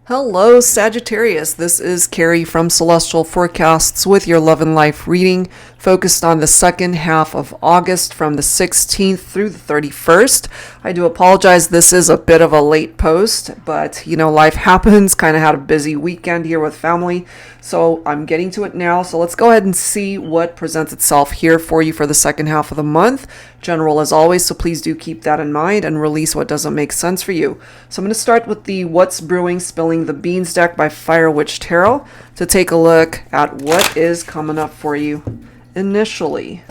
Hello, Sagittarius. This is Carrie from Celestial Forecasts with your love and life reading focused on the second half of August from the 16th through the 31st. I do apologize. This is a bit of a late post, but life happens. Kind of had a busy weekend here with family, so I'm getting to it now. So let's go ahead and see what presents itself here for you for the second half of the month. General as always, so please do keep that in mind and release what doesn't make sense for you. So I'm going to start with the What's Brewing Spilling the Beans deck by Fire Witch Tarot to take a look at what is coming up for you initially.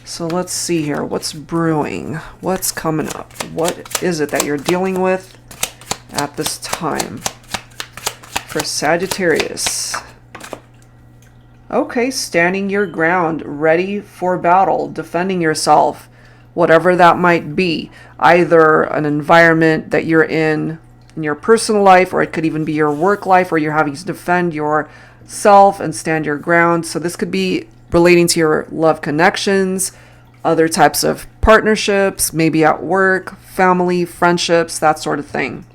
So let's see here. What's brewing? What's coming up? What is it that you're dealing with at this time for Sagittarius? Okay, standing your ground, ready for battle, defending yourself, whatever that might be. Either an environment that you're in your personal life, or it could even be your work life, where you're having to defend yourself and stand your ground. So this could be relating to your love connections, other types of partnerships, maybe at work, family, friendships, that sort of thing.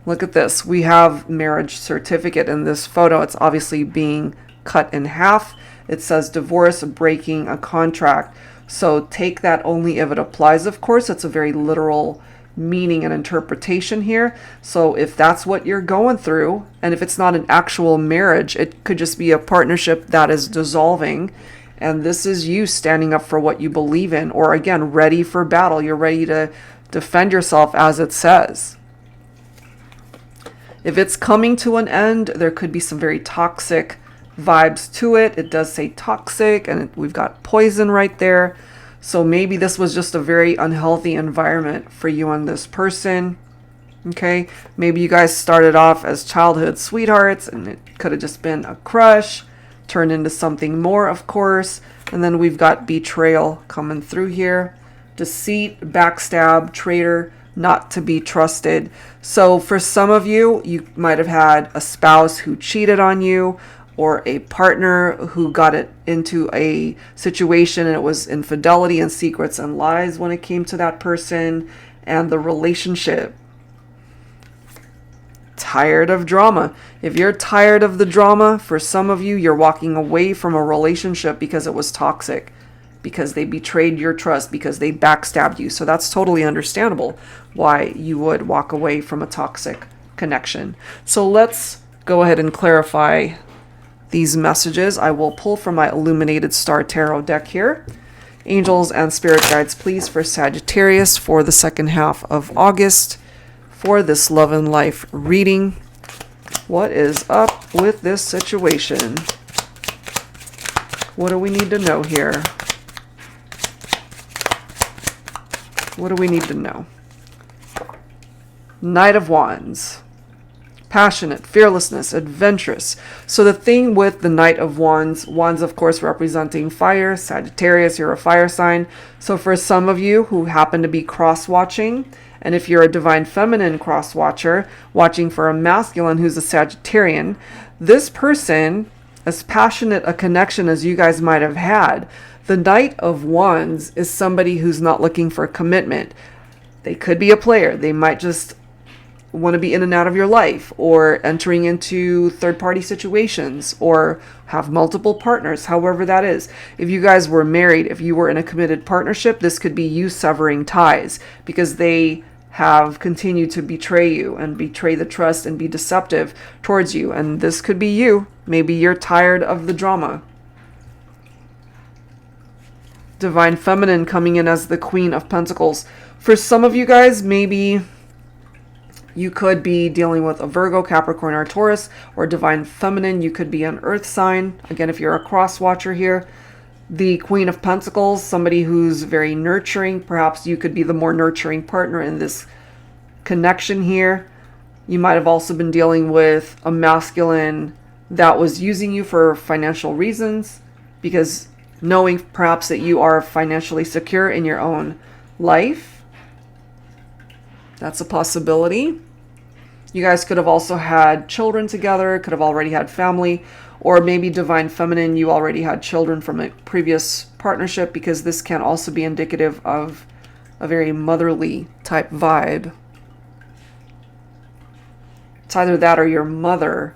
Look at this. We have marriage certificate in this photo. It's obviously being cut in half. It says divorce, breaking a contract. So take that only if it applies, of course. It's a very literal meaning and interpretation here. So if that's what you're going through, and if it's not an actual marriage, it could just be a partnership that is dissolving. And this is you standing up for what you believe in, or again, ready for battle. You're ready to defend yourself, as it says. If it's coming to an end, there could be some very toxic vibes to it. It does say toxic, and we've got poison right there. So maybe this was just a very unhealthy environment for you and this person. Okay, maybe you guys started off as childhood sweethearts, and it could have just been a crush, turned into something more, of course. And then we've got betrayal coming through here. Deceit, backstab, traitor, not to be trusted. So for some of you, you might have had a spouse who cheated on you, or a partner who got it into a situation and it was infidelity and secrets and lies when it came to that person and the relationship. Tired of drama. If you're tired of the drama, for some of you, you're walking away from a relationship because it was toxic, because they betrayed your trust, because they backstabbed you. So that's totally understandable why you would walk away from a toxic connection. So let's go ahead and clarify these messages. I will pull from my Illuminated Star Tarot deck here. Angels and spirit guides, please, for Sagittarius for the second half of August for this love and life reading. What is up with this situation? What do we need to know here? What do we need to know? Knight of Wands. Passionate, fearlessness, adventurous. So the thing with the Knight of Wands, Wands of course representing fire, Sagittarius, you're a fire sign. So for some of you who happen to be cross-watching, and if you're a divine feminine cross-watcher, watching for a masculine who's a Sagittarian, this person, as passionate a connection as you guys might have had, the Knight of Wands is somebody who's not looking for commitment. They could be a player. They might just want to be in and out of your life, or entering into third-party situations, or have multiple partners, however that is. If you guys were married, if you were in a committed partnership, this could be you severing ties because they have continued to betray you and betray the trust and be deceptive towards you. And this could be you. Maybe you're tired of the drama. Divine Feminine coming in as the Queen of Pentacles. For some of you guys, maybe you could be dealing with a Virgo, Capricorn, or Taurus, or Divine Feminine. You could be an Earth sign. Again, if you're a cross-watcher here, the Queen of Pentacles, somebody who's very nurturing. Perhaps you could be the more nurturing partner in this connection here. You might have also been dealing with a masculine that was using you for financial reasons, because knowing perhaps that you are financially secure in your own life. That's a possibility. You guys could have also had children together, could have already had family, or maybe Divine Feminine, you already had children from a previous partnership, because this can also be indicative of a very motherly type vibe. It's either that or your mother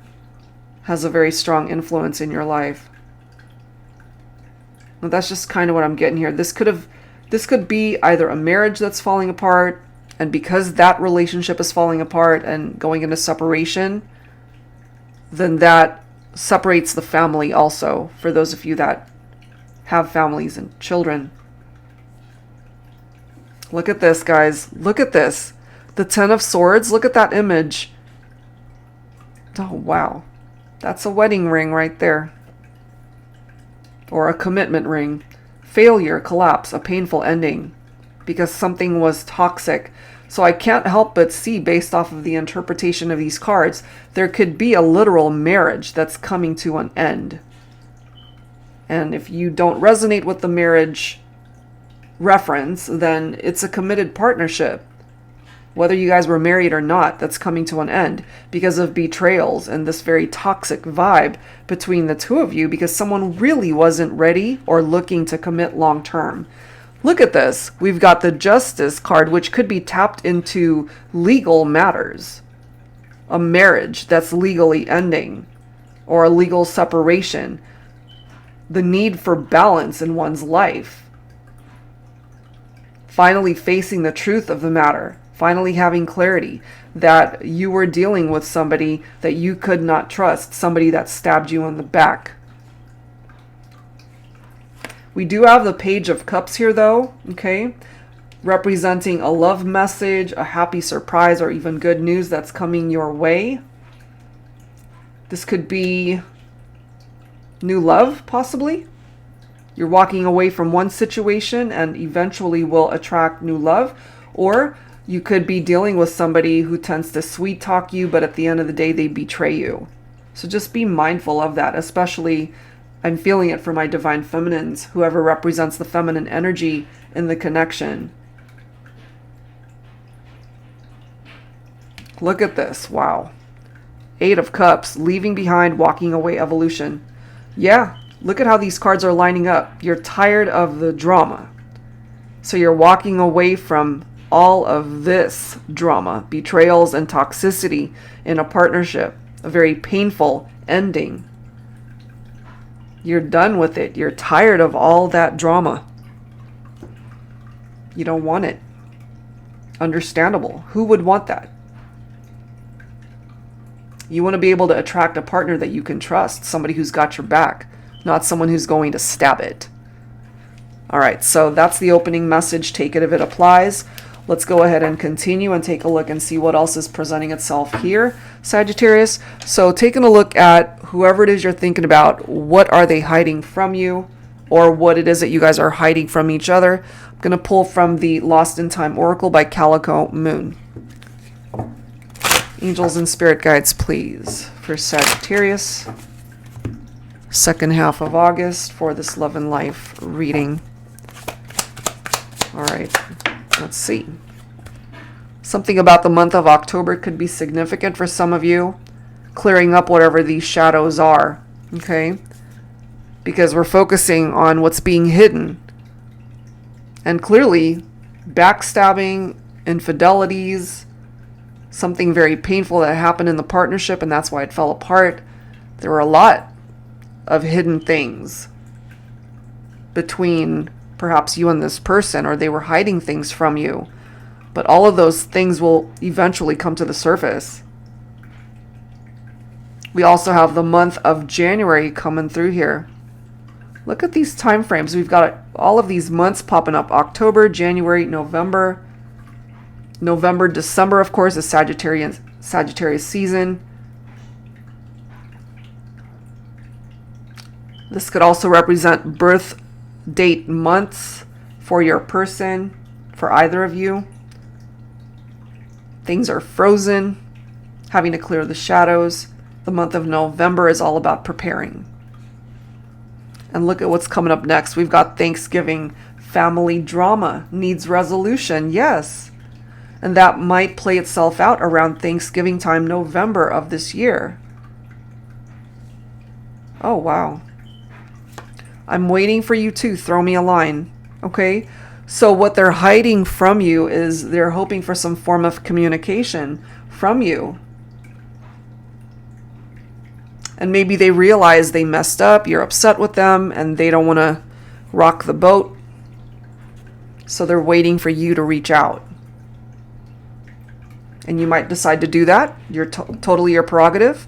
has a very strong influence in your life. Well, that's just kind of what I'm getting here. This could be either a marriage that's falling apart, and because that relationship is falling apart and going into separation, then that separates the family also, for those of you that have families and children. Look at this, guys. Look at this. The Ten of Swords. Look at that image. Oh, wow. That's a wedding ring right there. Or a commitment ring. Failure, collapse, a painful ending. Because something was toxic. So I can't help but see, based off of the interpretation of these cards, there could be a literal marriage that's coming to an end. And if you don't resonate with the marriage reference, then it's a committed partnership. Whether you guys were married or not, that's coming to an end because of betrayals and this very toxic vibe between the two of you, because someone really wasn't ready or looking to commit long term. Look at this. We've got the Justice card, which could be tapped into legal matters. A marriage that's legally ending, or a legal separation. The need for balance in one's life. Finally facing the truth of the matter. Finally having clarity that you were dealing with somebody that you could not trust. Somebody that stabbed you in the back. We do have the Page of Cups here though, okay? Representing a love message, a happy surprise, or even good news that's coming your way. This could be new love, possibly. You're walking away from one situation and eventually will attract new love. Or you could be dealing with somebody who tends to sweet talk you, but at the end of the day, they betray you. So just be mindful of that, especially I'm feeling it for my divine feminines, whoever represents the feminine energy in the connection. Look at this. Wow. 8 of Cups, leaving behind, walking away, evolution. Yeah, look at how these cards are lining up. You're tired of the drama. So you're walking away from all of this drama, betrayals and toxicity in a partnership, a very painful ending. You're done with it. You're tired of all that drama. You don't want it. Understandable. Who would want that? You want to be able to attract a partner that you can trust, somebody who's got your back, not someone who's going to stab it. All right, so that's the opening message. Take it if it applies. Let's go ahead and continue and take a look and see what else is presenting itself here, Sagittarius. So taking a look at whoever it is you're thinking about, what are they hiding from you, or what it is that you guys are hiding from each other. I'm going to pull from the Lost in Time Oracle by Calico Moon. Angels and spirit guides, please, for Sagittarius. Second half of August for this love and life reading. All right. Let's see. Something about the month of October could be significant for some of you. Clearing up whatever these shadows are. Okay? Because we're focusing on what's being hidden. And clearly, backstabbing, infidelities, something very painful that happened in the partnership, and that's why it fell apart. There were a lot of hidden things between perhaps you and this person, or they were hiding things from you. But all of those things will eventually come to the surface. We also have the month of January coming through here. Look at these time frames. We've got all of these months popping up. October, January, November. November, December, of course, is Sagittarius season. This could also represent birth date months for your person, for either of you. Things are frozen, having to clear the shadows. The month of November is all about preparing. And look at what's coming up next. We've got Thanksgiving. Family drama needs resolution. Yes. And that might play itself out around Thanksgiving time, November of this year. Oh, wow. I'm waiting for you to throw me a line. Okay? So what they're hiding from you is they're hoping for some form of communication from you. And maybe they realize they messed up, you're upset with them, and they don't want to rock the boat. So they're waiting for you to reach out. And you might decide to do that. You're totally your prerogative.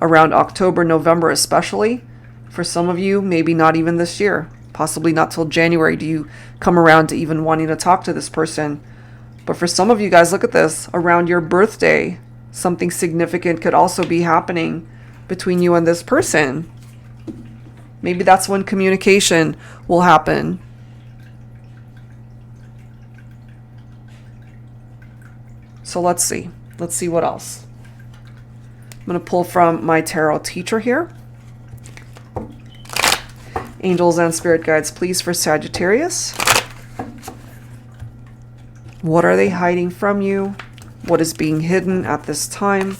Around October, November especially. For some of you, maybe not even this year. Possibly not till January do you come around to even wanting to talk to this person. But for some of you guys, look at this. Around your birthday, something significant could also be happening between you and this person. Maybe that's when communication will happen. So let's see. Let's see what else. I'm going to pull from my tarot teacher here. Angels and spirit guides, please, for Sagittarius. What are they hiding from you? What is being hidden at this time?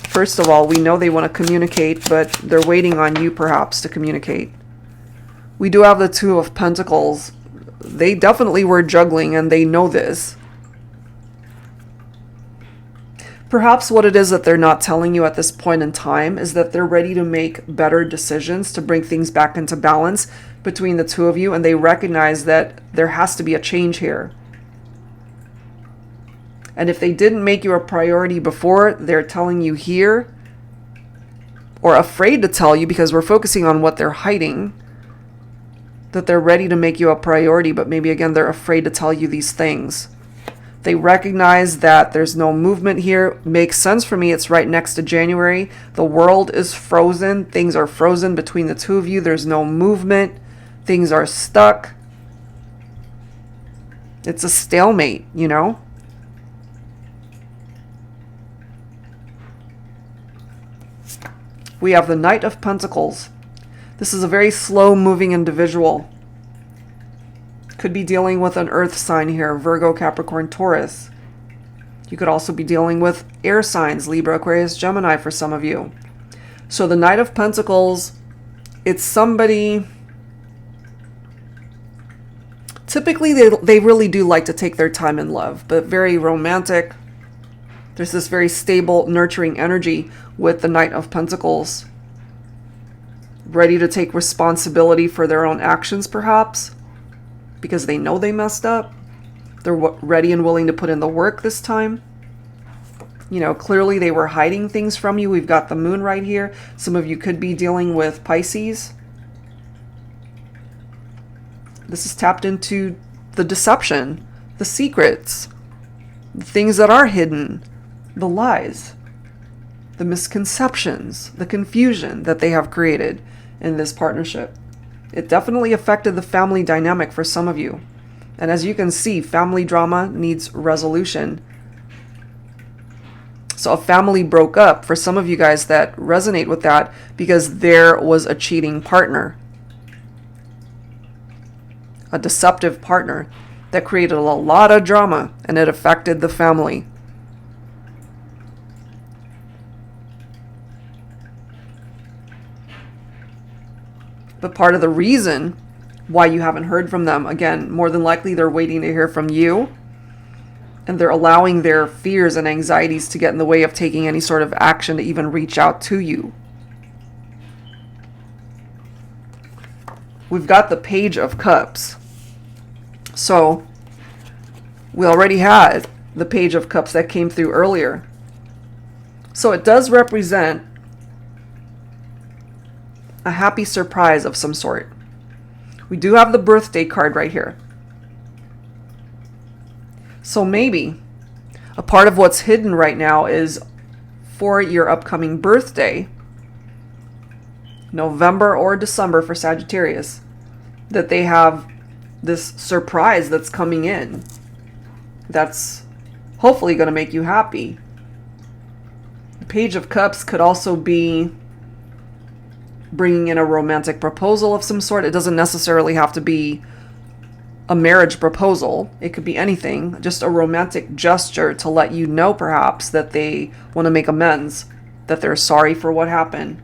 First of all, we know they want to communicate, but they're waiting on you perhaps to communicate. We do have the Two of Pentacles. They definitely were juggling and they know this. Perhaps what it is that they're not telling you at this point in time is that they're ready to make better decisions to bring things back into balance between the two of you, and they recognize that there has to be a change here. And if they didn't make you a priority before, they're telling you here, or afraid to tell you because we're focusing on what they're hiding, that they're ready to make you a priority, but maybe again they're afraid to tell you these things. They recognize that there's no movement here. Makes sense for me. It's right next to January. The world is frozen. Things are frozen between the two of you. There's no movement. Things are stuck. It's a stalemate, you know? We have the Knight of Pentacles. This is a very slow-moving individual. Could be dealing with an earth sign here, Virgo, Capricorn, Taurus. You could also be dealing with air signs, Libra, Aquarius, Gemini for some of you. So the Knight of Pentacles, it's somebody, typically they really do like to take their time in love, but very romantic. There's this very stable, nurturing energy with the Knight of Pentacles. Ready to take responsibility for their own actions perhaps, because they know they messed up. They're ready and willing to put in the work this time. You know, clearly they were hiding things from you. We've got the moon right here. Some of you could be dealing with Pisces. This is tapped into the deception, the secrets, the things that are hidden, the lies, the misconceptions, the confusion that they have created in this partnership. It definitely affected the family dynamic for some of you. And as you can see, family drama needs resolution. So a family broke up for some of you guys that resonate with that because there was a cheating partner. A deceptive partner that created a lot of drama and it affected the family. But part of the reason why you haven't heard from them, again, more than likely they're waiting to hear from you. And they're allowing their fears and anxieties to get in the way of taking any sort of action to even reach out to you. We've got the Page of Cups. So we already had the Page of Cups that came through earlier. So it does represent a happy surprise of some sort. We do have the birthday card right here. So maybe a part of what's hidden right now is for your upcoming birthday, November or December for Sagittarius, that they have this surprise that's coming in that's hopefully going to make you happy. The Page of Cups could also be bringing in a romantic proposal of some sort. It doesn't necessarily have to be a marriage proposal. It could be anything, just a romantic gesture to let you know perhaps that they want to make amends, that they're sorry for what happened.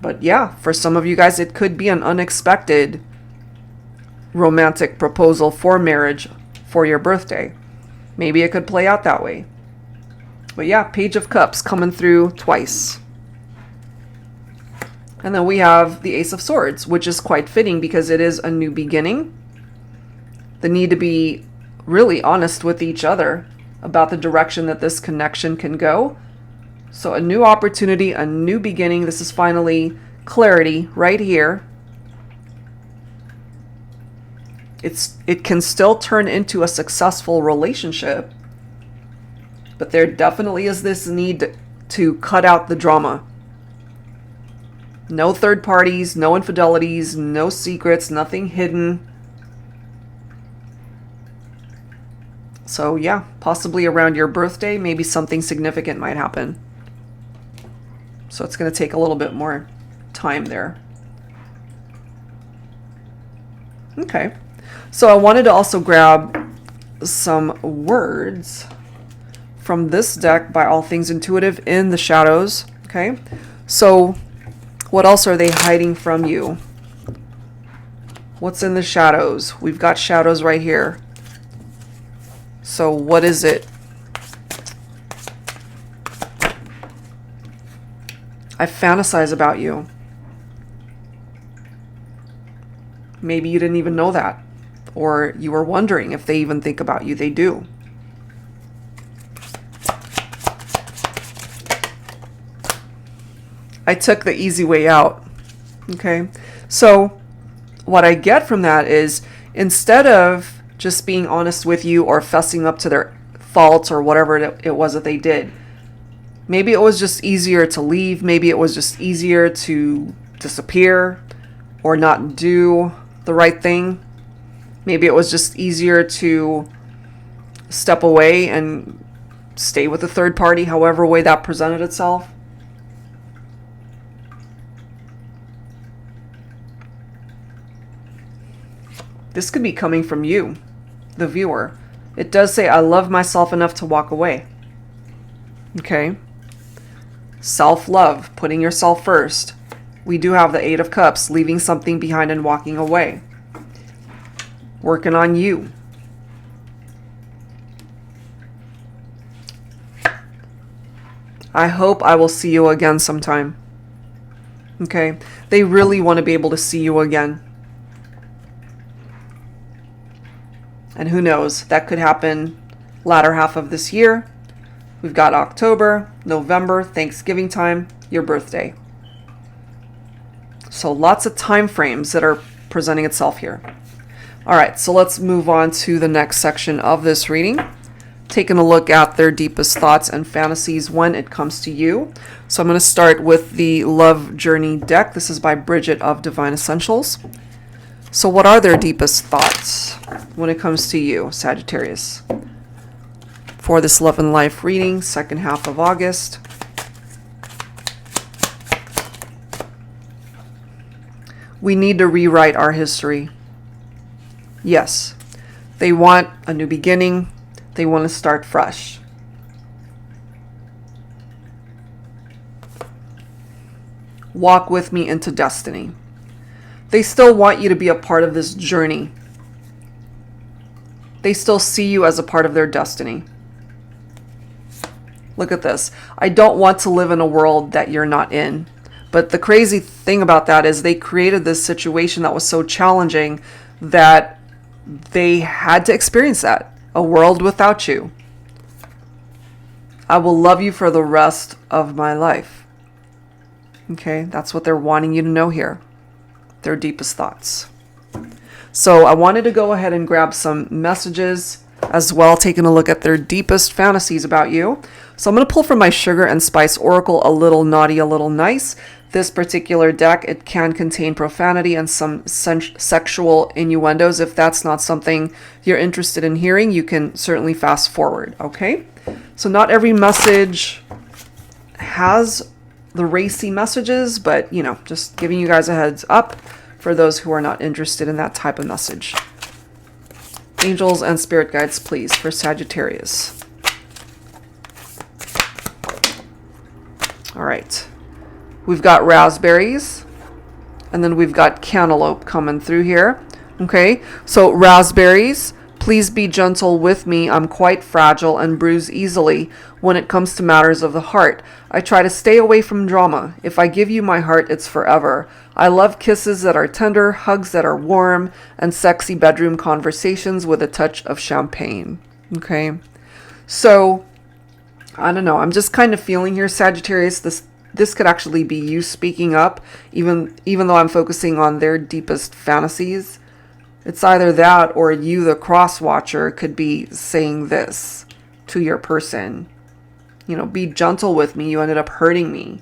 But yeah, for some of you guys, it could be an unexpected romantic proposal for marriage for your birthday. Maybe it could play out that way. But yeah, Page of Cups coming through twice. And then we have the Ace of Swords, which is quite fitting because it is a new beginning. The need to be really honest with each other about the direction that this connection can go. So a new opportunity, a new beginning. This is finally clarity right here. It can still turn into a successful relationship, but there definitely is this need to cut out the drama. No third parties, no infidelities, no secrets, nothing hidden. So yeah, possibly around your birthday, maybe something significant might happen. So it's going to take a little bit more time there. Okay. So I wanted to also grab some words from this deck by All Things Intuitive in the shadows. Okay. So what else are they hiding from you? What's in the shadows? We've got shadows right here. So what is it? I fantasize about you. Maybe you didn't even know that. Or you were wondering if they even think about you. They do. I took the easy way out. Okay. So what I get from that is instead of just being honest with you or fessing up to their faults or whatever it was that they did, maybe it was just easier to leave. Maybe it was just easier to disappear or not do the right thing. Maybe it was just easier to step away and stay with a third party, however way that presented itself. This could be coming from you, the viewer. It does say, I love myself enough to walk away. Okay. Self-love, putting yourself first. We do have the Eight of Cups, leaving something behind and walking away. Working on you. I hope I will see you again sometime. Okay. They really want to be able to see you again. And who knows, that could happen latter half of this year. We've got October, November, Thanksgiving time, your birthday. So lots of time frames that are presenting itself here. All right, so let's move on to the next section of this reading. Taking a look at their deepest thoughts and fantasies when it comes to you. So I'm going to start with the Love Journey deck. This is by Bridget of Divine Essentials. So what are their deepest thoughts when it comes to you, Sagittarius? For this Love and Life reading, second half of August. We need to rewrite our history. Yes, they want a new beginning. They want to start fresh. Walk with me into destiny. They still want you to be a part of this journey. They still see you as a part of their destiny. Look at this. I don't want to live in a world that you're not in. But the crazy thing about that is they created this situation that was so challenging that they had to experience that. A world without you. I will love you for the rest of my life. Okay, that's what they're wanting you to know here. Their deepest thoughts. So I wanted to go ahead and grab some messages as well, taking a look at their deepest fantasies about you. So I'm going to pull from my Sugar and Spice Oracle, A Little Naughty, A Little Nice. This particular deck, it can contain profanity and some sexual innuendos. If that's not something you're interested in hearing, you can certainly fast forward, okay? So not every message has the racy messages, but, you know, just giving you guys a heads up for those who are not interested in that type of message. Angels and spirit guides, please, for Sagittarius. All right. We've got raspberries, and then we've got cantaloupe coming through here. Okay, so raspberries, please Please be gentle with me. I'm quite fragile and bruise easily when it comes to matters of the heart. I try to stay away from drama. If I give you my heart, it's forever. I love kisses that are tender, hugs that are warm, and sexy bedroom conversations with a touch of champagne. Okay. So, I don't know. I'm just kind of feeling here, Sagittarius, this could actually be you speaking up, even though I'm focusing on their deepest fantasies. It's either that or you, the cross watcher, could be saying this to your person. You know, be gentle with me. You ended up hurting me.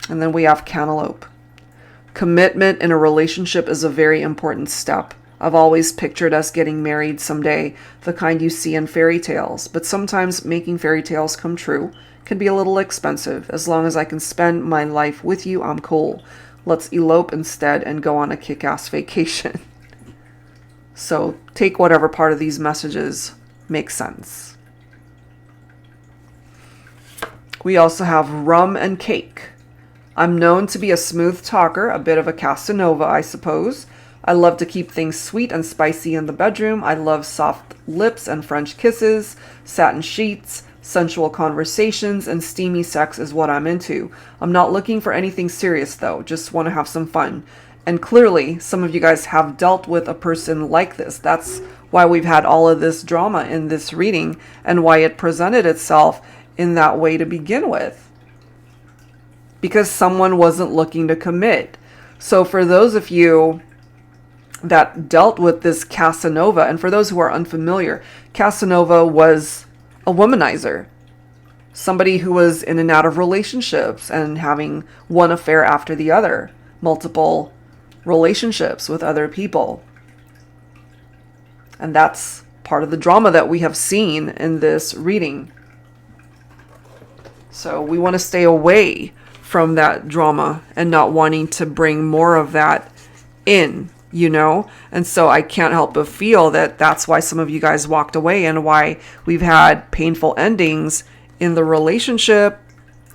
And then we have cantaloupe. Commitment in a relationship is a very important step. I've always pictured us getting married someday, the kind you see in fairy tales. But sometimes making fairy tales come true can be a little expensive. As long as I can spend my life with you, I'm cool. Let's elope instead and go on a kick-ass vacation. So take whatever part of these messages makes sense. We also have rum and cake. I'm known to be a smooth talker, a bit of a Casanova, I suppose. I love to keep things sweet and spicy in the bedroom. I love soft lips and French kisses, satin sheets, sensual conversations, and steamy sex is what I'm into. I'm not looking for anything serious though, just want to have some fun. And clearly, some of you guys have dealt with a person like this. That's why we've had all of this drama in this reading and why it presented itself in that way to begin with. Because someone wasn't looking to commit. So for those of you that dealt with this Casanova, and for those who are unfamiliar, Casanova was a womanizer. Somebody who was in and out of relationships and having one affair after the other. Multiple relationships with other people. And that's part of the drama that we have seen in this reading. So we want to stay away from that drama and not wanting to bring more of that in, you know? And so I can't help but feel that that's why some of you guys walked away and why we've had painful endings in the relationship.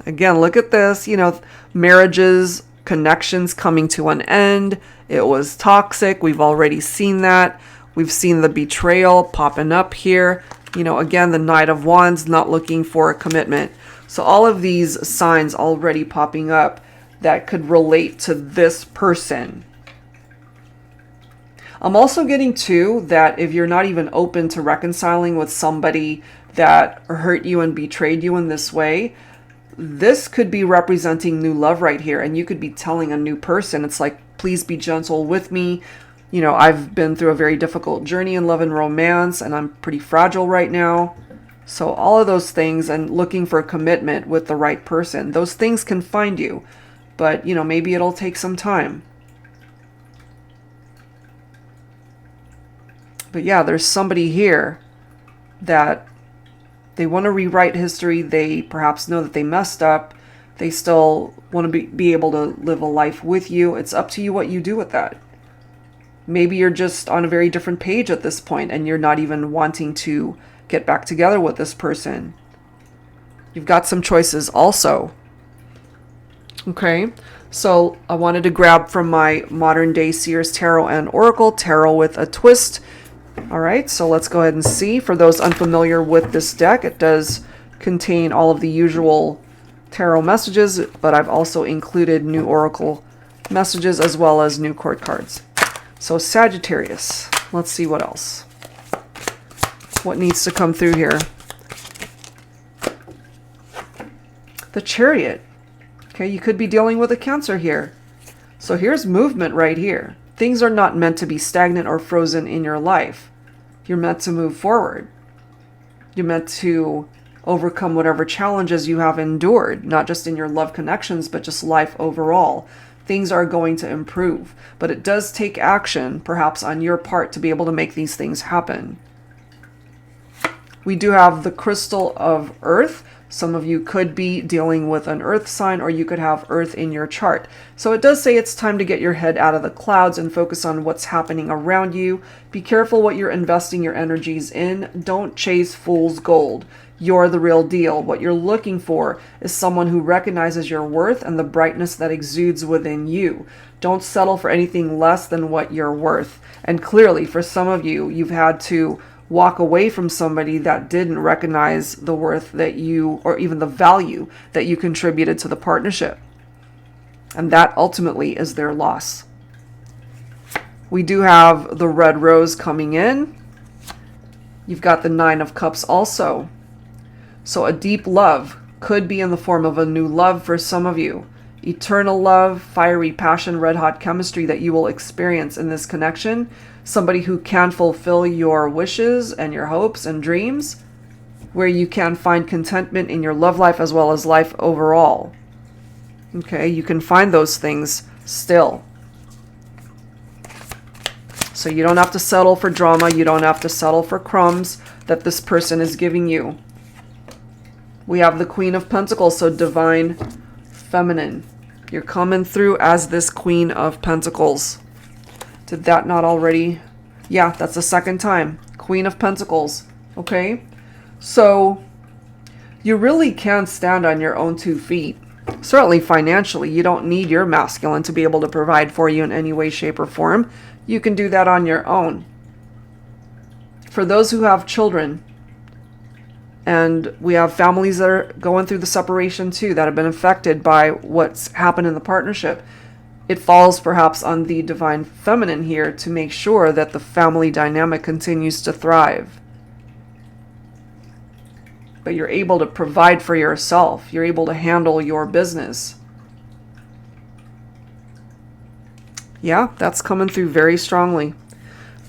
Again, look at this, you know, marriages, connections coming to an end. It was toxic. We've already seen that. We've seen the betrayal popping up here. You know, again, the Knight of Wands, not looking for a commitment. So all of these signs already popping up that could relate to this person. I'm also getting too that if you're not even open to reconciling with somebody that hurt you and betrayed you in this way, this could be representing new love right here. And you could be telling a new person, it's like, please be gentle with me. You know, I've been through a very difficult journey in love and romance, and I'm pretty fragile right now. So all of those things, and looking for a commitment with the right person, those things can find you. But, you know, maybe it'll take some time. But yeah, there's somebody here that they want to rewrite history. They perhaps know that they messed up. They still want to be able to live a life with you. It's up to you what you do with that. Maybe you're just on a very different page at this point and you're not even wanting to get back together with this person. You've got some choices also. Okay, so I wanted to grab from my Modern Day Seers Tarot and Oracle, Tarot with a Twist. All right, so let's go ahead and see. For those unfamiliar with this deck, it does contain all of the usual tarot messages, but I've also included new oracle messages as well as new court cards. So Sagittarius, let's see what else. What needs to come through here? The Chariot. Okay, you could be dealing with a Cancer here. So here's movement right here. Things are not meant to be stagnant or frozen in your life. You're meant to move forward. You're meant to overcome whatever challenges you have endured, not just in your love connections, but just life overall. Things are going to improve, but it does take action, perhaps on your part, to be able to make these things happen. We do have the Crystal of Earth. Some of you could be dealing with an earth sign, or you could have earth in your chart. So it does say it's time to get your head out of the clouds and focus on what's happening around you. Be careful what you're investing your energies in. Don't chase fool's gold. you're the real deal. What you're looking for is someone who recognizes your worth and the brightness that exudes within you. Don't settle for anything less than what you're worth. And clearly, for some of you, you've had to walk away from somebody that didn't recognize the worth that you, or even the value that you contributed to the partnership. And that ultimately is their loss. We do have the red rose coming in. You've got the 9 of Cups also. So a deep love could be in the form of a new love for some of you. Eternal love, fiery passion, red hot chemistry that you will experience in this connection. Somebody who can fulfill your wishes and your hopes and dreams, where you can find contentment in your love life as well as life overall. Okay, you can find those things still. So you don't have to settle for drama. You don't have to settle for crumbs that this person is giving you. We have the Queen of Pentacles, so divine feminine. You're coming through as this Queen of Pentacles. Did that not already? Yeah, that's the second time. Queen of Pentacles. Okay? So you really can stand on your own 2 feet. Certainly financially. You don't need your masculine to be able to provide for you in any way, shape, or form. You can do that on your own. For those who have children, and we have families that are going through the separation too, that have been affected by what's happened in the partnership, it falls perhaps on the divine feminine here to make sure that the family dynamic continues to thrive. But you're able to provide for yourself. You're able to handle your business. Yeah, that's coming through very strongly.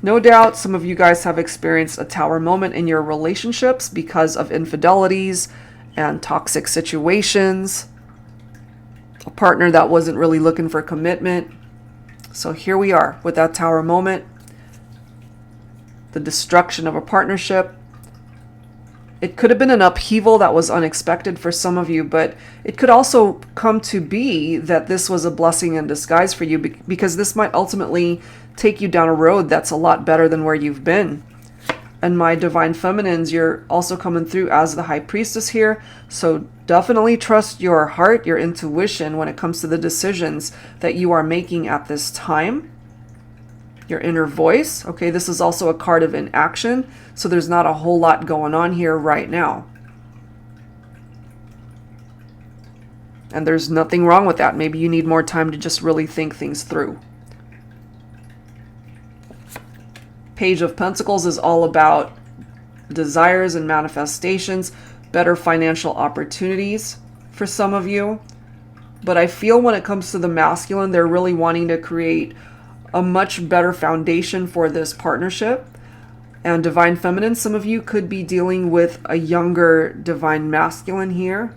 No doubt some of you guys have experienced a tower moment in your relationships because of infidelities and toxic situations. A partner that wasn't really looking for commitment. So here we are with that tower moment. The destruction of a partnership. It could have been an upheaval that was unexpected for some of you, but it could also come to be that this was a blessing in disguise for you, because this might ultimately take you down a road that's a lot better than where you've been. And my divine feminines, you're also coming through as the high priestess here, so definitely trust your heart, your intuition when it comes to the decisions that you are making at this time. Your inner voice. Okay, this is also a card of inaction, so there's not a whole lot going on here right now. And there's nothing wrong with that. Maybe you need more time to just really think things through. Page of Pentacles is all about desires and manifestations, better financial opportunities for some of you. But I feel when it comes to the masculine, they're really wanting to create a much better foundation for this partnership. And divine feminine, some of you could be dealing with a younger divine masculine here.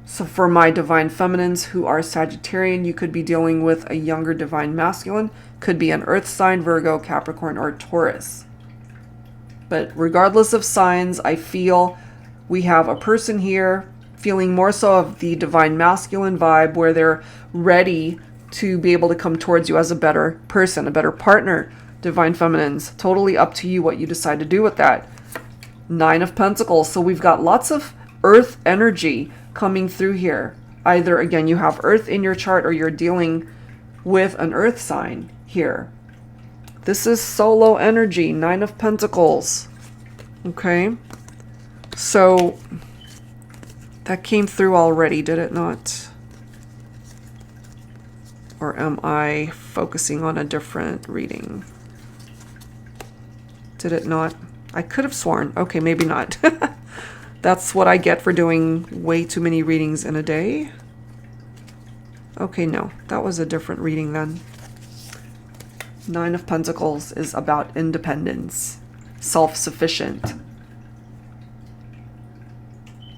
So for my divine feminines who are Sagittarian, you could be dealing with a younger divine masculine. Could be an earth sign, Virgo, Capricorn, or Taurus. But regardless of signs, I feel we have a person here feeling more so of the divine masculine vibe, where they're ready to be able to come towards you as a better person, a better partner. Divine feminines, totally up to you what you decide to do with that. 9 of Pentacles. So we've got lots of earth energy coming through here. Either, again, you have earth in your chart or you're dealing with an earth sign here. This is solo energy, 9 of Pentacles. Okay. So that came through already, did it not? Or am I focusing on a different reading? Did it not? I could have sworn. Okay, maybe not. That's what I get for doing way too many readings in a day. Okay, no. That was a different reading then. 9 of Pentacles is about independence. Self-sufficient.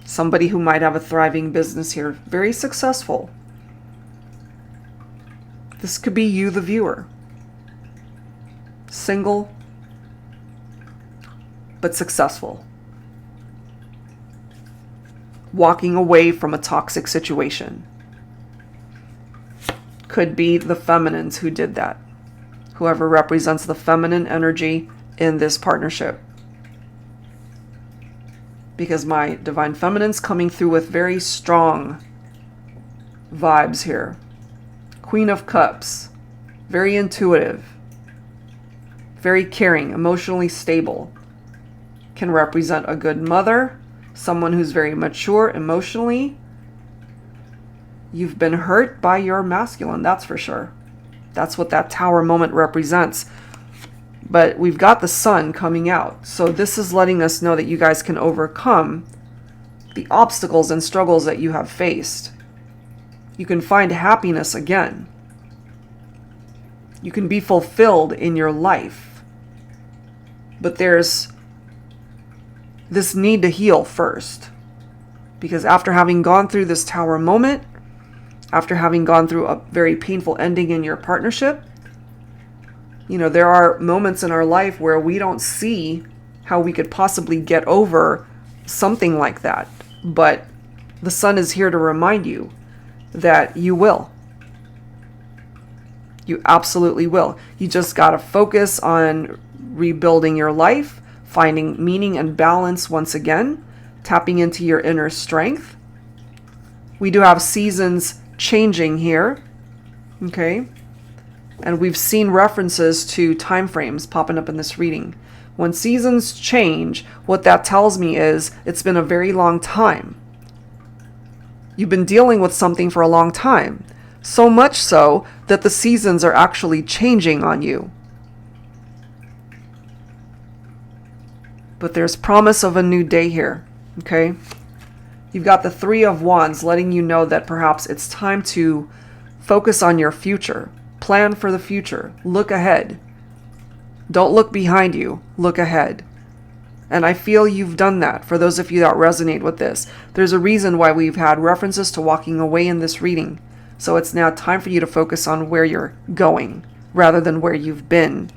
Somebody who might have a thriving business here. Very successful. This could be you, the viewer. Single, but successful. Walking away from a toxic situation. Could be the feminines who did that. Whoever represents the feminine energy in this partnership. because my Divine Feminine's coming through with very strong vibes here. Queen of Cups, very intuitive, very caring, emotionally stable. Can represent a good mother, someone who's very mature emotionally. You've been hurt by your masculine, that's for sure. That's what that Tower moment represents. But we've got the Sun coming out. So this is letting us know that you guys can overcome the obstacles and struggles that you have faced. You can find happiness again. You can be fulfilled in your life. But there's this need to heal first. Because after having gone through this Tower moment, after having gone through a very painful ending in your partnership, you know, there are moments in our life where we don't see how we could possibly get over something like that. But the Sun is here to remind you that you will. You absolutely will. You just got to focus on rebuilding your life, finding meaning and balance once again, tapping into your inner strength. We do have seasons changing here, okay? And we've seen references to time frames popping up in this reading. When seasons change, what that tells me is it's been a very long time. You've been dealing with something for a long time. So much so that the seasons are actually changing on you. But there's promise of a new day here, okay? You've got the Three of Wands letting you know that perhaps it's time to focus on your future. Plan for the future. Look ahead. Don't look behind you. Look ahead. And I feel you've done that for those of you that resonate with this. There's a reason why we've had references to walking away in this reading. So it's now time for you to focus on where you're going rather than where you've been.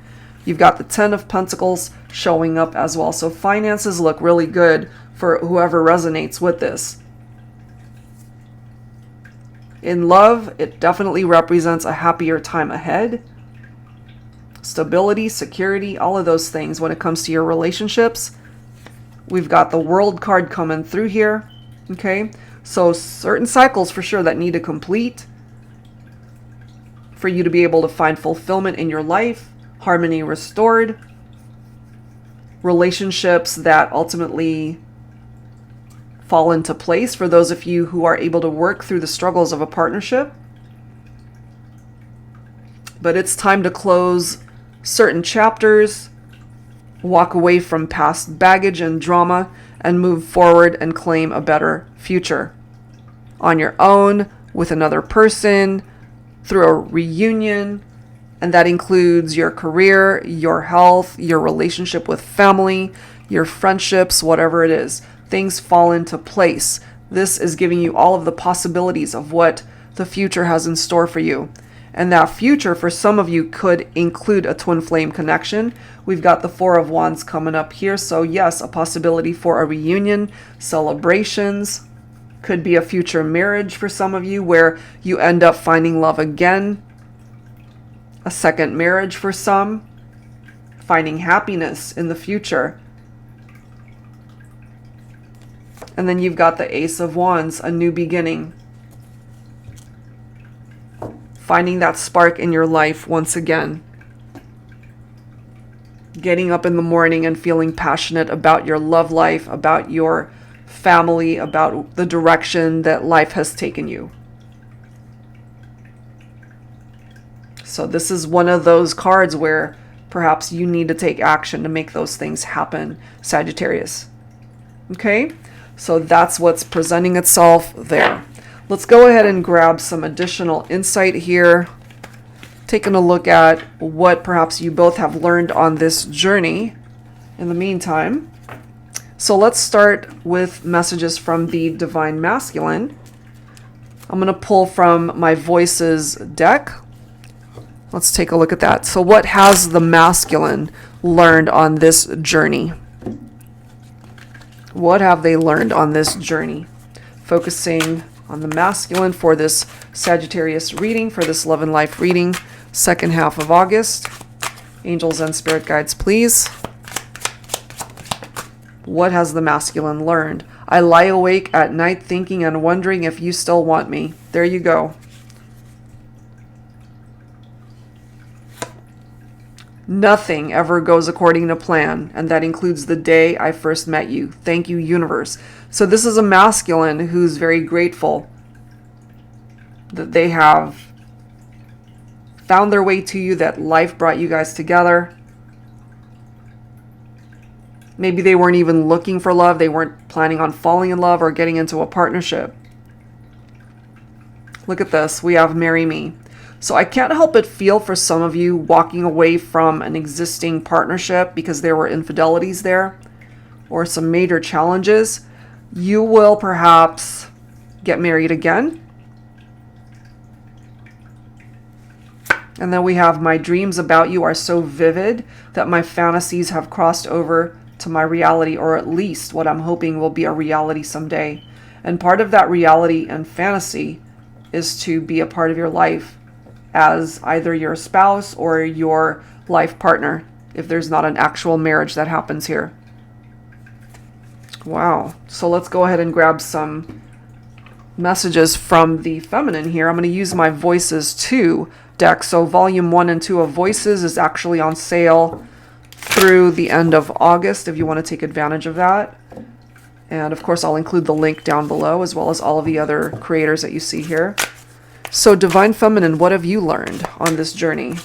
You've got the Ten of Pentacles showing up as well. So finances look really good for whoever resonates with this. In love, it definitely represents a happier time ahead. Stability, security, all of those things when it comes to your relationships. We've got the World card coming through here. Okay, so certain cycles for sure that need to complete for you to be able to find fulfillment in your life, harmony restored, relationships that ultimately fall into place for those of you who are able to work through the struggles of a partnership. But it's time to close certain chapters, walk away from past baggage and drama, and move forward and claim a better future. On your own, with another person, through a reunion, and that includes your career, your health, your relationship with family, your friendships, whatever it is. Things fall into place. This is giving you all of the possibilities of what the future has in store for you. And that future for some of you could include a twin flame connection. We've got the Four of Wands coming up here. So yes, a possibility for a reunion, celebrations, could be a future marriage for some of you where you end up finding love again. A second marriage for some, finding happiness in the future. And then you've got the Ace of Wands, a new beginning. Finding that spark in your life once again. Getting up in the morning and feeling passionate about your love life, about your family, about the direction that life has taken you. So this is one of those cards where perhaps you need to take action to make those things happen, Sagittarius. Okay? So that's what's presenting itself there. Let's go ahead and grab some additional insight here. Taking a look at what perhaps you both have learned on this journey in the meantime. So let's start with messages from the Divine Masculine. I'm going to pull from my Voices deck. Let's take a look at that. So what has the masculine learned on this journey? What have they learned on this journey? Focusing on the masculine for this Sagittarius reading, for this Love and Life reading, second half of August. Angels and spirit guides, please. What has the masculine learned? I lie awake at night thinking and wondering if you still want me. There you go. Nothing ever goes according to plan, and that includes the day I first met you. Thank you, universe. So this is a masculine who's very grateful that they have found their way to you, that life brought you guys together. Maybe they weren't even looking for love. They weren't planning on falling in love or getting into a partnership. Look at this. We have marry me. So I can't help but feel for some of you walking away from an existing partnership because there were infidelities there or some major challenges. You will perhaps get married again. And then we have my dreams about you are so vivid that my fantasies have crossed over to my reality, or at least what I'm hoping will be a reality someday. And part of that reality and fantasy is to be a part of your life as either your spouse or your life partner, if there's not an actual marriage that happens here. Wow. So let's go ahead and grab some messages from the feminine here. I'm going to use my Voices 2 deck. So volume 1 and 2 of Voices is actually on sale through the end of August if you want to take advantage of that. And of course, I'll include the link down below, as well as all of the other creators that you see here. So Divine Feminine, what have you learned on this journey?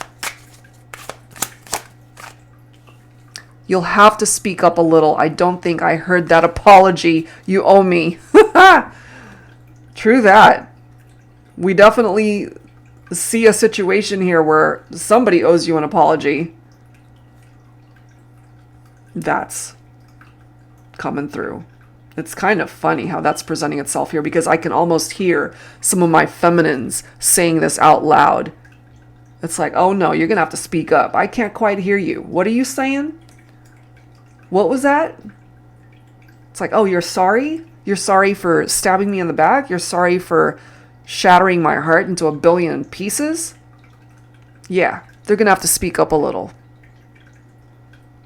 You'll have to speak up a little. I don't think I heard that apology. You owe me. True that. We definitely see a situation here where somebody owes you an apology. That's coming through. It's kind of funny how that's presenting itself here, because I can almost hear some of my feminines saying this out loud. It's like, oh no, you're going to have to speak up. I can't quite hear you. What are you saying? What was that? It's like, oh, you're sorry? You're sorry for stabbing me in the back? You're sorry for shattering my heart into a billion pieces? Yeah, they're going to have to speak up a little.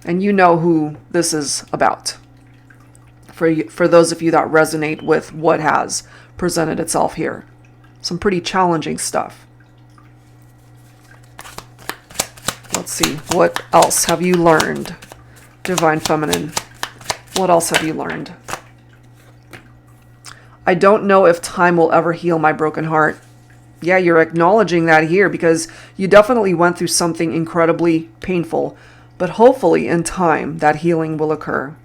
And you know who this is about. For those of you that resonate with what has presented itself here. Some pretty challenging stuff. Let's see, what else have you learned? Divine Feminine, what else have you learned? I don't know if time will ever heal my broken heart. Yeah, you're acknowledging that here, because you definitely went through something incredibly painful. But hopefully in time, that healing will occur.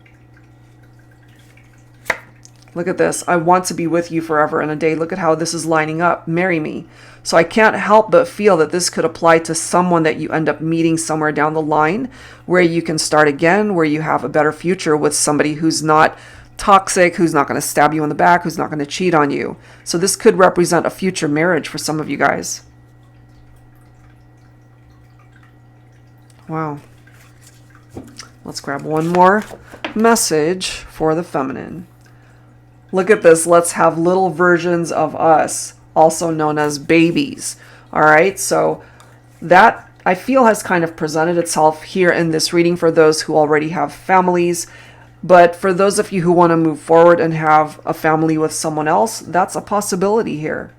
Look at this. I want to be with you forever and a day. Look at how this is lining up. Marry me. So I can't help but feel that this could apply to someone that you end up meeting somewhere down the line, where you can start again, where you have a better future with somebody who's not toxic, who's not going to stab you in the back, who's not going to cheat on you. So this could represent a future marriage for some of you guys. Wow. Let's grab one more message for the feminine. Look at this. Let's have little versions of us, also known as babies. All right. So that, I feel, has kind of presented itself here in this reading for those who already have families. But for those of you who want to move forward and have a family with someone else, that's a possibility here.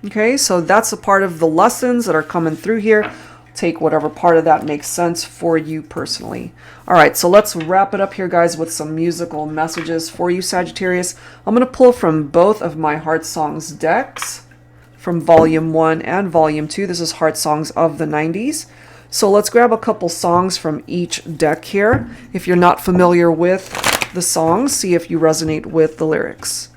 Okay. So that's a part of the lessons that are coming through here. Take whatever part of that makes sense for you personally. All right, so let's wrap it up here, guys, with some musical messages for you, Sagittarius. I'm going to pull from both of my Heart Songs decks, from Volume 1 and Volume 2. This is Heart Songs of the 90s. So let's grab a couple songs from each deck here. If you're not familiar with the songs, see if you resonate with the lyrics.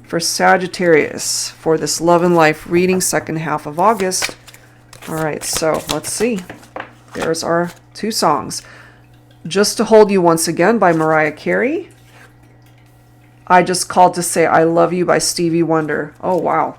For Sagittarius, for this Love and Life reading, second half of August. All right, so let's see. There's our two songs. Just to Hold You Once Again by Mariah Carey. I Just Called to Say I Love You by Stevie Wonder. Oh, wow.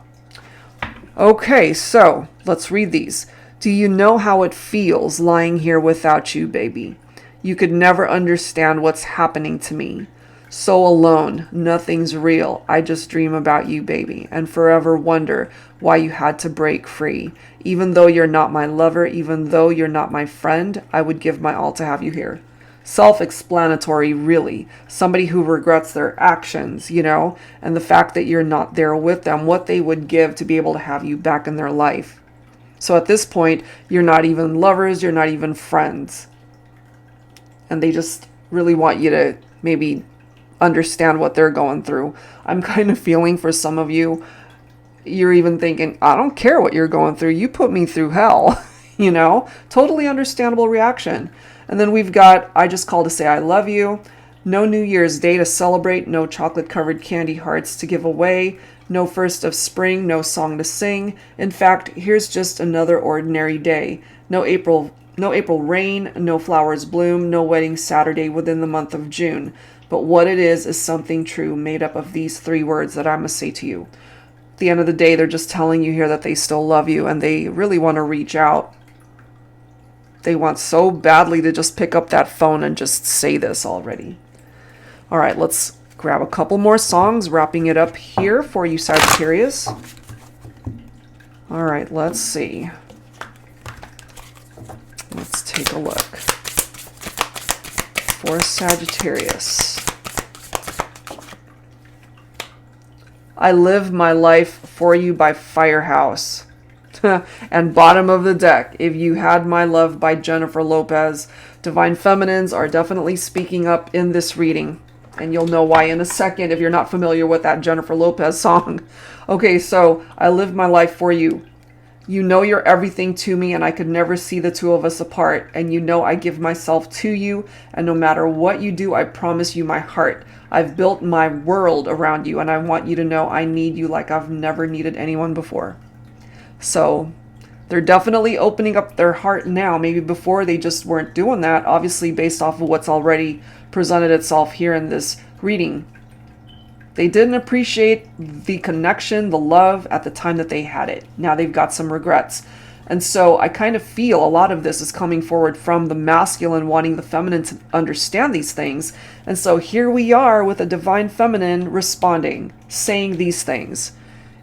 Okay, so let's read these. Do you know how it feels lying here without you, baby? You could never understand what's happening to me. So alone, nothing's real. I just dream about you, baby, and forever wonder why you had to break free. Even though you're not my lover, even though you're not my friend, I would give my all to have you here. self-explanatory, really. Somebody who regrets their actions, you know, and the fact that you're not there with them, what they would give to be able to have you back in their life. So at this point, you're not even lovers, you're not even friends. And they just really want you to maybe understand what they're going through. I'm kind of feeling for some of you, you're even thinking, I don't care what you're going through, you put me through hell. You know, totally understandable reaction. And then we've got, I just called to say I love you. No New Year's Day to celebrate. No chocolate covered candy hearts to give away. No first of spring. No song to sing. In fact, here's just another ordinary day. No April rain. No flowers bloom. No wedding Saturday within the month of June. But what it is something true made up of these 3 words that I'm going to say to you. At the end of the day, they're just telling you here that they still love you and they really want to reach out. They want so badly to just pick up that phone and just say this already. All right, let's grab a couple more songs, wrapping it up here for you, Sagittarius. All right, let's see. Let's take a look. For Sagittarius. I Live My Life For You by Firehouse. And bottom of the deck, If You Had My Love by Jennifer Lopez. Divine Feminines are definitely speaking up in this reading. And you'll know why in a second if you're not familiar with that Jennifer Lopez song. Okay, so I live my life for you. You know you're everything to me and I could never see the two of us apart. And you know I give myself to you. And no matter what you do, I promise you my heart. I've built my world around you and I want you to know I need you like I've never needed anyone before. So they're definitely opening up their heart now. Maybe before they just weren't doing that, obviously based off of what's already presented itself here in this reading. They didn't appreciate the connection, the love at the time that they had it. Now they've got some regrets. And so I kind of feel a lot of this is coming forward from the masculine wanting the feminine to understand these things. And so here we are with a divine feminine responding, saying these things.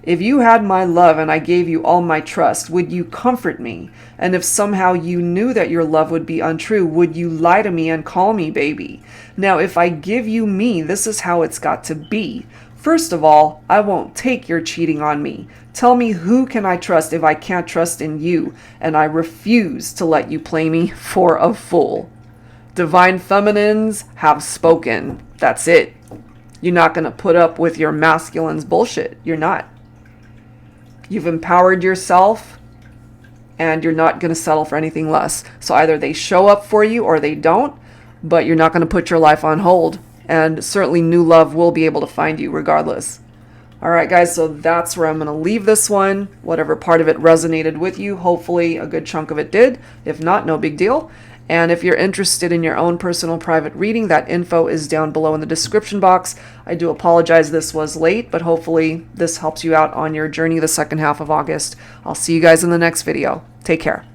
If you had my love and I gave you all my trust, would you comfort me? And if somehow you knew that your love would be untrue, would you lie to me and call me baby? Now, if I give you me, this is how it's got to be. First of all, I won't take your cheating on me. Tell me, who can I trust if I can't trust in you? And I refuse to let you play me for a fool. Divine feminines have spoken. That's it. You're not going to put up with your masculine's bullshit. You're not. You've empowered yourself and you're not going to settle for anything less. So either they show up for you or they don't, but you're not going to put your life on hold. And certainly new love will be able to find you regardless. All right, guys, so that's where I'm going to leave this one. Whatever part of it resonated with you, hopefully a good chunk of it did. If not, no big deal. And if you're interested in your own personal private reading, that info is down below in the description box. I do apologize this was late, but hopefully this helps you out on your journey the second half of August. I'll see you guys in the next video. Take care.